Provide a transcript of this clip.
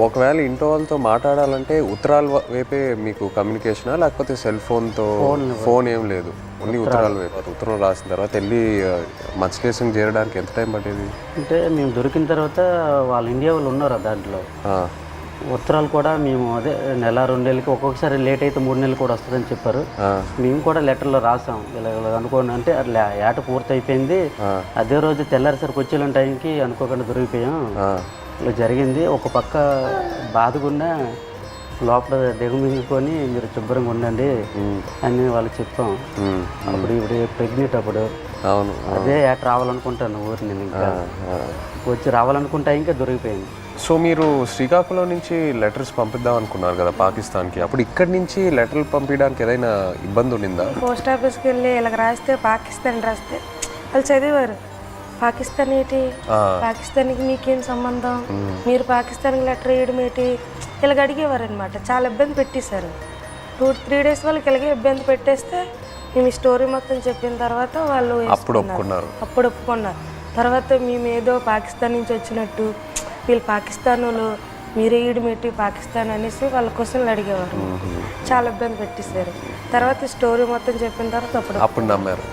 ఒకవేళ ఇంట్లో వాళ్ళతో మాట్లాడాలంటే ఉత్తరాల వైపే మీకు కమ్యూనికేషనా, లేకపోతే సెల్ ఫోన్తో? ఫోన్ ఏం లేదు, ఓన్లీ ఉత్తరాల వైపు. ఉత్తరం రాసిన తర్వాత వెళ్ళి మత్స్యదేశం చేరడానికి ఎంత టైం పట్టేది? అంటే మేము దొరికిన తర్వాత వాళ్ళు ఇండియా వాళ్ళు ఉన్నారు దాంట్లో. ఉత్తరాలు కూడా మేము అదే నెల 2 నెలలకి, ఒక్కొక్కసారి లేట్ అయితే 3 నెలలు కూడా వస్తుందని చెప్పారు. మేము కూడా లెటర్లో రాసాం ఇలా అనుకోండి అంటే ఏట పూర్తి అయిపోయింది, అదే రోజు తెల్లారిసరికి వచ్చే టైంకి అనుకోకుండా దొరికిపోయాం, ఇలా జరిగింది. ఒక పక్క బాధగున్నా లోపల దిగమింగుకొని మీరు శుభ్రంగా ఉండండి అని వాళ్ళకి చెప్పాం. అప్పుడు ఇప్పుడు ప్రెగ్నెంట్ అప్పుడు అదే ఏట రావాలనుకుంటాను ఊరి నేను, ఇంకా వచ్చి రావాలనుకుంటా ఇంకా దొరికిపోయింది. సో మీరు శ్రీకాకుళం నుంచి లెటర్స్ పంపిద్దాం అనుకున్నారు కదా పాకిస్తాన్కి, అప్పుడు ఇక్కడి నుంచి లెటర్లు పంపించడానికి ఏదైనా ఇబ్బంది ఉండిందా? పోస్ట్ ఆఫీస్కి వెళ్ళి ఇలాగ రాస్తే పాకిస్తాన్ రాస్తే వాళ్ళు చదివారు, పాకిస్తాన్ ఏంటి, పాకిస్తాన్కి మీకేం సంబంధం, మీరు పాకిస్తాన్కి లెటర్ వేయడం ఏంటి, ఇలాగ అడిగేవారు అనమాట. చాలా ఇబ్బంది పెట్టేశారు. 2-3 డేస్ వాళ్ళకి ఇలాగే ఇబ్బంది పెట్టేస్తే మేము ఈ స్టోరీ మొత్తం చెప్పిన తర్వాత వాళ్ళు అప్పుడు ఒప్పుకున్నారు. తర్వాత మేము ఏదో పాకిస్తాన్ నుంచి వచ్చినట్టు, వీళ్ళు పాకిస్తాన్ వాళ్ళు, మీరే ఈడమేటి పాకిస్తాన్ అనేసి వాళ్ళ క్వశ్చన్లు అడిగేవారు. చాలా ఇబ్బంది పెట్టేశారు. తర్వాత స్టోరీ మొత్తం చెప్పిన తర్వాత అప్పుడు నమ్మారు.